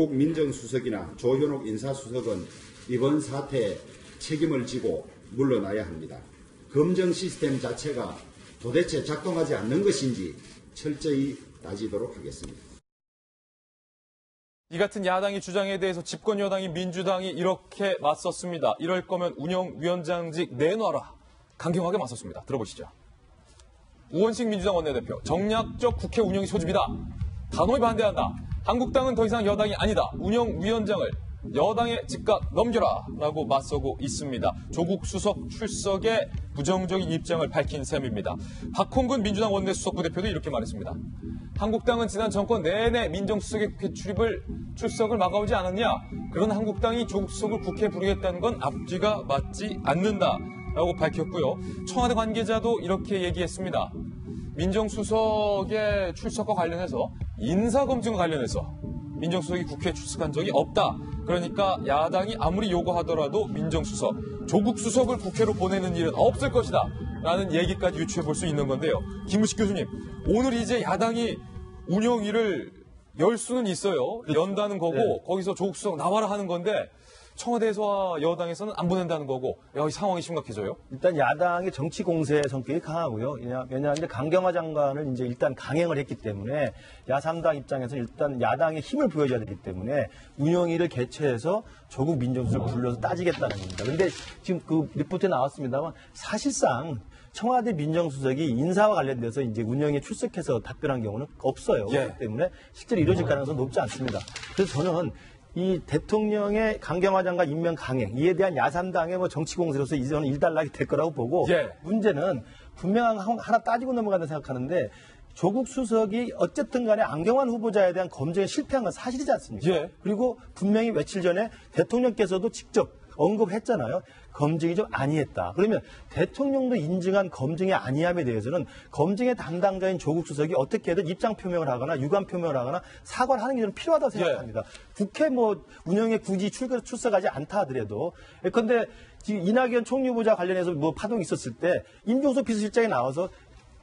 조국 민정수석이나 조현옥 인사수석은 이번 사태에 책임을 지고 물러나야 합니다. 검증 시스템 자체가 도대체 작동하지 않는 것인지 철저히 따지도록 하겠습니다. 이 같은 야당의 주장에 대해서 집권 여당인 민주당이 이렇게 맞섰습니다. 이럴 거면 운영위원장직 내놔라. 강경하게 맞섰습니다. 들어보시죠. 우원식 민주당 원내대표, 정략적 국회 운영이 소집이다. 단호히 반대한다. 한국당은 더 이상 여당이 아니다. 운영위원장을 여당에 즉각 넘겨라 라고 맞서고 있습니다. 조국 수석 출석에 부정적인 입장을 밝힌 셈입니다. 박홍근 민주당 원내수석 부대표도 이렇게 말했습니다. 한국당은 지난 정권 내내 민정수석의 국회 출석을 막아오지 않았냐? 그런 한국당이 조국 수석을 국회에 부르겠다는 건 앞뒤가 맞지 않는다 라고 밝혔고요. 청와대 관계자도 이렇게 얘기했습니다. 민정수석의 출석과 관련해서 인사검증과 관련해서 민정수석이 국회에 출석한 적이 없다. 그러니까 야당이 아무리 요구하더라도 민정수석, 조국 수석을 국회로 보내는 일은 없을 것이다. 라는 얘기까지 유추해 볼 수 있는 건데요. 김우식 교수님, 오늘 이제 야당이 운영위를 열 수는 있어요. 연다는 거고 네. 거기서 조국 수석 나와라 하는 건데 청와대에서와 여당에서는 안 보낸다는 거고 이 상황이 심각해져요. 일단 야당의 정치 공세 성격이 강하고요. 왜냐하면 이제 강경화 장관을 이제 일단 강행을 했기 때문에 야3당 입장에서 일단 야당의 힘을 보여줘야 되기 때문에 운영위를 개최해서 조국 민정수석을 불러서 따지겠다는 겁니다. 그런데 지금 그 리포트에 나왔습니다만 사실상 청와대 민정수석이 인사와 관련돼서 이제 운영에 출석해서 답변한 경우는 없어요. 예. 그렇기 때문에 실제로 이루어질 가능성은 높지 않습니다. 그래서 저는 이 대통령의 강경화 장관 임명 강행 이에 대한 야3당의 뭐 정치 공세로서 이제는 일단락이 될 거라고 보고 예. 문제는 분명한 하나 따지고 넘어간다 생각하는데 조국 수석이 어쨌든 간에 안경환 후보자에 대한 검증에 실패한 건 사실이지 않습니까? 예. 그리고 분명히 며칠 전에 대통령께서도 직접 언급했잖아요. 검증이 좀 아니했다. 그러면 대통령도 인증한 검증의 아니함에 대해서는 검증의 담당자인 조국 수석이 어떻게든 입장 표명을 하거나 유감 표명을 하거나 사과를 하는 게 좀 필요하다고 생각합니다. 예. 국회 뭐 운영에 굳이 출석하지 않다 하더라도 그런데 지금 이낙연 총리후보자 관련해서 뭐 파동이 있었을 때 임종석 비서실장이 나와서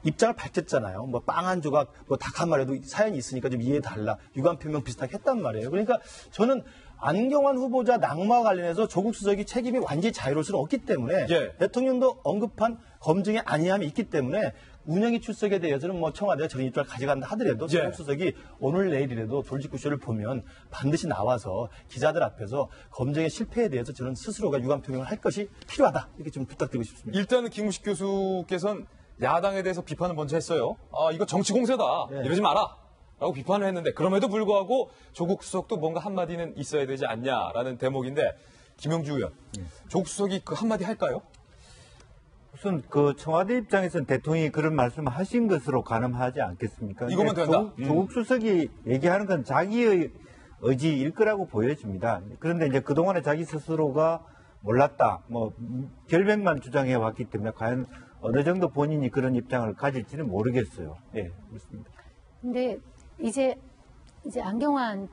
입장을 밝혔잖아요. 뭐 빵 한 조각, 뭐 닭 한 마리도 사연이 있으니까 좀 이해해달라. 유감 표명 비슷하게 했단 말이에요. 그러니까 저는 안경환 후보자 낙마와 관련해서 조국 수석이 책임이 완전히 자유로울 수는 없기 때문에 예. 대통령도 언급한 검증의 아니함이 있기 때문에 운영위 출석에 대해서는 뭐 청와대가 저런 입장을 가져간다 하더라도 예. 조국 수석이 오늘 내일이라도 돌직구쇼를 보면 반드시 나와서 기자들 앞에서 검증의 실패에 대해서 저는 스스로가 유감 표명을 할 것이 필요하다. 이렇게 좀 부탁드리고 싶습니다. 일단은 김우식 교수께서는 야당에 대해서 비판을 먼저 했어요. 이거 정치 공세다. 네. 이러지 마라. 라고 비판을 했는데 그럼에도 불구하고 조국 수석도 뭔가 한마디는 있어야 되지 않냐라는 대목인데 김영주 의원, 조국 수석이 그 한마디 할까요? 우선 그 청와대 입장에서는 대통령이 그런 말씀을 하신 것으로 가늠하지 않겠습니까? 이거면 된다. 조국 수석이 얘기하는 건 자기의 의지일 거라고 보여집니다. 그런데 이제 그동안에 자기 스스로가 몰랐다, 뭐 결백만 주장해 왔기 때문에 과연 어느 정도 본인이 그런 입장을 가질지는 모르겠어요. 예, 그렇습니다. 근데 이제 안경환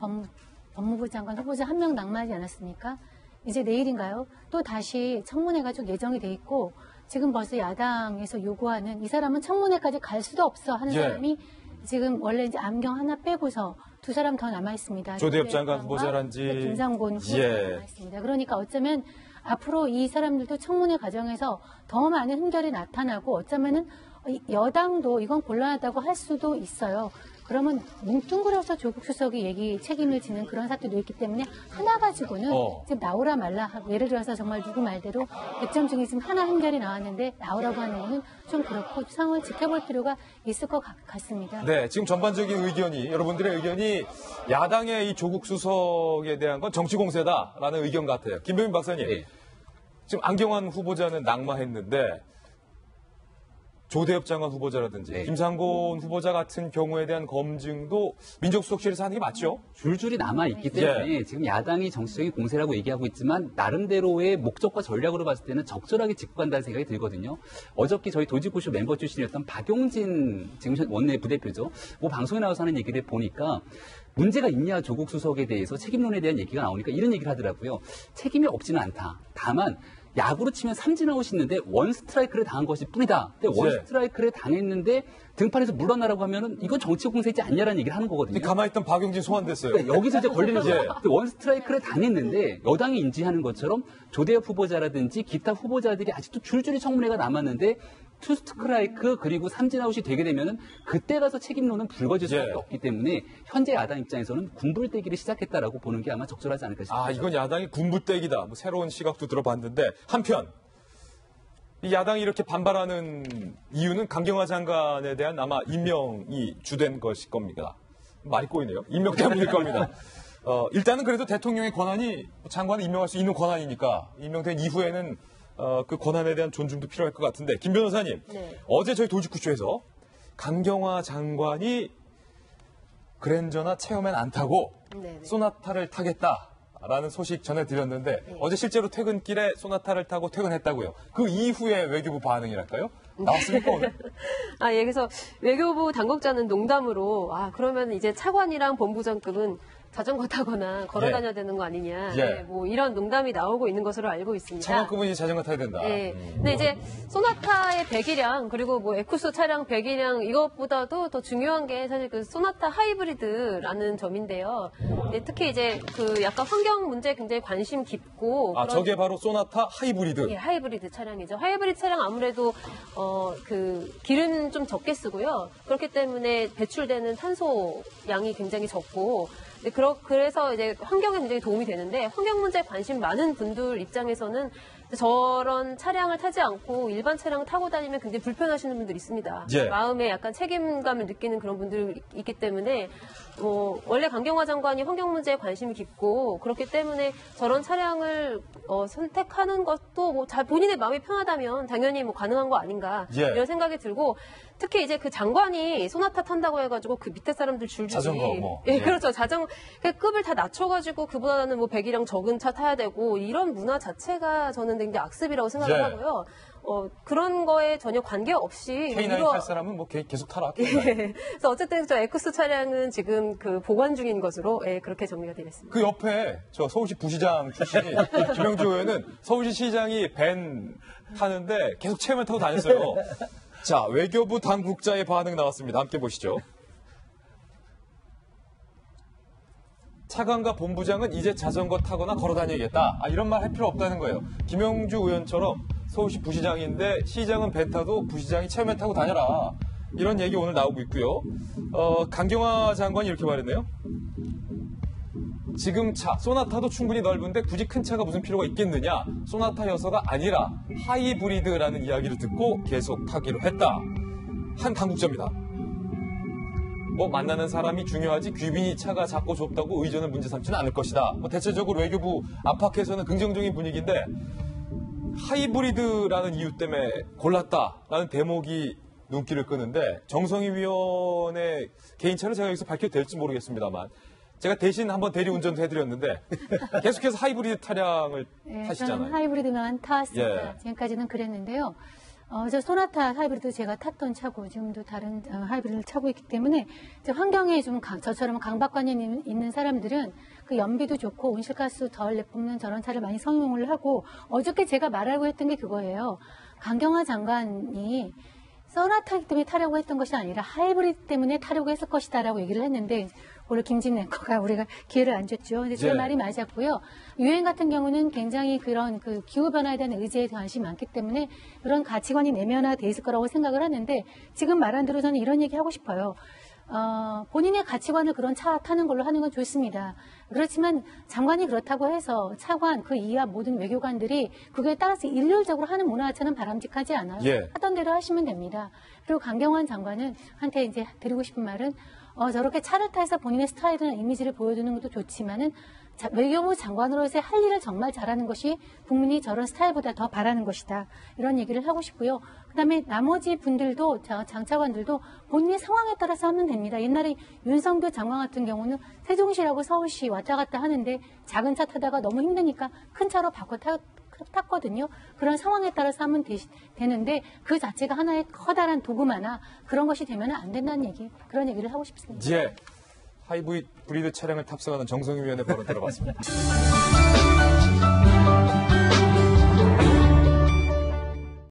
법무부 장관 후보자 한 명 낙마하지 않았습니까? 이제 내일인가요? 또 다시 청문회가 쭉 예정이 돼 있고 지금 벌써 야당에서 요구하는 이 사람은 청문회까지 갈 수도 없어 하는 예. 사람이 지금 원래 이제 안경 하나 빼고서 두 사람 더 남아 있습니다. 조대엽 장관 후보자란지 김상곤 후보자 예. 남아 있습니다. 그러니까 어쩌면 앞으로 이 사람들도 청문회 과정에서 더 많은 흔결이 나타나고 어쩌면은 여당도 이건 곤란하다고 할 수도 있어요. 그러면 뭉뚱그려서 조국 수석이 책임을 지는 그런 사태도 있기 때문에 하나 가지고는 지금 나오라 말라. 예를 들어서 정말 누구 말대로 100점 중에 지금 하나 한결이 나왔는데 나오라고 하는 거는 좀 그렇고 상황을 지켜볼 필요가 있을 것 같습니다. 네, 지금 전반적인 의견이 여러분들의 의견이 야당의 이 조국 수석에 대한 건 정치 공세다라는 의견 같아요. 김병민 박사님, 네. 지금 안경환 후보자는 낙마했는데 조대엽 장관 후보자라든지 네. 김상곤 후보자 같은 경우에 대한 검증도 민정수석실에서 하는 게 맞죠? 줄줄이 남아있기 때문에 지금 야당이 정치적인 공세라고 얘기하고 있지만 나름대로의 목적과 전략으로 봤을 때는 적절하게 짚고 간다는 생각이 들거든요. 어저께 저희 도지구쇼 멤버 출신이었던 박용진 지금 원내 부대표죠. 뭐 방송에 나와서 하는 얘기를 보니까 문제가 있냐 조국 수석에 대해서 책임론에 대한 얘기가 나오니까 이런 얘기를 하더라고요. 책임이 없지는 않다. 다만 야구로 치면 삼진아웃이 있는데 원 스트라이크를 당한 것이 뿐이다. 근데 원 네. 스트라이크를 당했는데 등판에서 물러나라고 하면은 이건 정치 공세지 않냐라는 얘기를 하는 거거든요. 가만히 있던 박용진 소환됐어요. 그러니까 여기서 이제 걸리는 예. 거예요. 원 스트라이크를 당했는데 여당이 인지하는 것처럼 조대엽 후보자라든지 기타 후보자들이 아직도 줄줄이 청문회가 남았는데 투 스트라이크 그리고 삼진아웃이 되게 되면은 그때 가서 책임론은 불거질 수밖에 예. 없기 때문에 현재 야당 입장에서는 군불대기를 시작했다라고 보는 게 아마 적절하지 않을까 싶습니다. 아, 이건 야당이 군부떼기다. 뭐 새로운 시각도 들어봤는데 한편 이 야당이 이렇게 반발하는 이유는 강경화 장관에 대한 아마 임명이 주된 것일 겁니다. 말이 꼬이네요. 임명 때문일 겁니다. 일단은 그래도 대통령의 권한이 장관을 임명할 수 있는 권한이니까 임명된 이후에는 그 권한에 대한 존중도 필요할 것 같은데 김 변호사님, 네. 어제 저희 도지구쇼에서 강경화 장관이 그랜저나 체어맨 안 타고 네네. 소나타를 타겠다라는 소식 전해드렸는데 네. 어제 실제로 퇴근길에 소나타를 타고 퇴근했다고요. 그 이후에 외교부 반응이랄까요? 나왔습니까 오늘? 아, 예, 그래서 외교부 당국자는 농담으로, 그러면 이제 차관이랑 본부장급은 자전거 타거나 걸어 예. 다녀야 되는 거 아니냐. 예. 네, 뭐 이런 농담이 나오고 있는 것으로 알고 있습니다. 차관급은 이제 자전거 타야 된다. 네. 근데 이제 소나타의 배기량 그리고 뭐 에쿠스 차량 배기량 이것보다도 더 중요한 게 사실 그 소나타 하이브리드라는 점인데요. 네, 특히 이제 그 약간 환경 문제에 굉장히 관심 깊고 아, 그런- 저게 바로 소나타 하이브리드. 예, 하이브리드 차량이죠. 하이브리드 차량 아무래도 그 기름 좀 적게 쓰고요. 그렇기 때문에 배출되는 탄소 양이 굉장히 적고 네, 그래서 이제 환경에 굉장히 도움이 되는데 환경 문제에 관심 많은 분들 입장에서는 저런 차량을 타지 않고 일반 차량을 타고 다니면 굉장히 불편하시는 분들이 있습니다. 예. 마음에 약간 책임감을 느끼는 그런 분들이 있기 때문에 원래 강경화 장관이 환경 문제에 관심이 깊고 그렇기 때문에 저런 차량을 선택하는 것도 뭐 본인의 마음이 편하다면 당연히 뭐 가능한 거 아닌가 예. 이런 생각이 들고 특히 이제 그 장관이 소나타 탄다고 해가지고 그 밑에 사람들 줄줄이 자전거 뭐. 예, 예. 그렇죠. 자전거 그 급을 다 낮춰가지고 그보다는 뭐 배기량 적은 차 타야 되고 이런 문화 자체가 저는 굉장히 악습이라고 생각을 예. 하고요. 그런 거에 전혀 관계없이 K9 탈 사람은 뭐 계속 타라. K9. 그래서 어쨌든 저 에쿠스 차량은 지금 그 보관 중인 것으로 그렇게 정리가 되겠습니다. 그 옆에 저 서울시 부시장 출신이 김영주 의원은 서울시 시장이 밴 타는데 계속 체험을 타고 다녔어요. 자, 외교부 당국자의 반응 나왔습니다. 함께 보시죠. 차관과 본부장은 이제 자전거 타거나 걸어 다니겠다. 이런 말 할 필요 없다는 거예요. 김영주 의원처럼 서울시 부시장인데 시장은 밴 타도 부시장이 체험을 타고 다녀라. 이런 얘기 오늘 나오고 있고요. 강경화 장관이 이렇게 말했네요. 지금 차, 소나타도 충분히 넓은데 굳이 큰 차가 무슨 필요가 있겠느냐. 소나타여서가 아니라 하이브리드라는 이야기를 듣고 계속 타기로 했다. 한 당국자입니다. 뭐 만나는 사람이 중요하지 귀빈이 차가 작고 좁다고 의전을 문제 삼지는 않을 것이다. 뭐 대체적으로 외교부 안팎에서는 긍정적인 분위기인데 하이브리드라는 이유 때문에 골랐다라는 대목이 눈길을 끄는데 정성희 위원의 개인차는 제가 여기서 밝혀도 될지 모르겠습니다만 제가 대신 한번 대리운전도 해드렸는데 계속해서 하이브리드 차량을 타시잖아요. 저는 하이브리드만 타왔습니다. 예. 지금까지는 그랬는데요. 저 소나타 하이브리드 제가 탔던 차고 지금도 다른 하이브리드를 타고 있기 때문에 이제 환경에 좀 저처럼 강박관념이 있는 사람들은 그 연비도 좋고 온실가스 덜 내뿜는 저런 차를 많이 성용을 하고 어저께 제가 말하고 했던 게 그거예요. 강경화 장관이 소나타이기 때문에 타려고 했던 것이 아니라 하이브리드 때문에 타려고 했을 것이다라고 얘기를 했는데 오늘 김진 앵커가 우리가 기회를 안 줬죠. 근데 제 네. 말이 맞았고요. 유엔 같은 경우는 굉장히 그런 그 기후 변화에 대한 의지에 관심이 많기 때문에 그런 가치관이 내면화돼 있을 거라고 생각을 하는데 지금 말한 대로 저는 이런 얘기 하고 싶어요. 본인의 가치관을 그런 차 타는 걸로 하는 건 좋습니다. 그렇지만 장관이 그렇다고 해서 차관 그 이하 모든 외교관들이 그거에 따라서 일률적으로 하는 문화 자체는 바람직하지 않아요. 예. 하던 대로 하시면 됩니다. 그리고 강경환 장관은 한테 이제 드리고 싶은 말은 저렇게 차를 타서 본인의 스타일이나 이미지를 보여주는 것도 좋지만은 외교부 장관으로서의 할 일을 정말 잘하는 것이 국민이 저런 스타일보다 더 바라는 것이다. 이런 얘기를 하고 싶고요. 그다음에 나머지 분들도 장차관들도 본인의 상황에 따라서 하면 됩니다. 옛날에 윤성교 장관 같은 경우는 세종시라고 서울시 왔다 갔다 하는데 작은 차 타다가 너무 힘드니까 큰 차로 바꿔 탔거든요. 그런 상황에 따라서 하면 되는데 그 자체가 하나의 커다란 도구마나 그런 것이 되면 안 된다는 얘기, 그런 얘기를 하고 싶습니다. 예. 하이브리드 차량을 탑승하는 정성희 위원의 발언 들어봤습니다.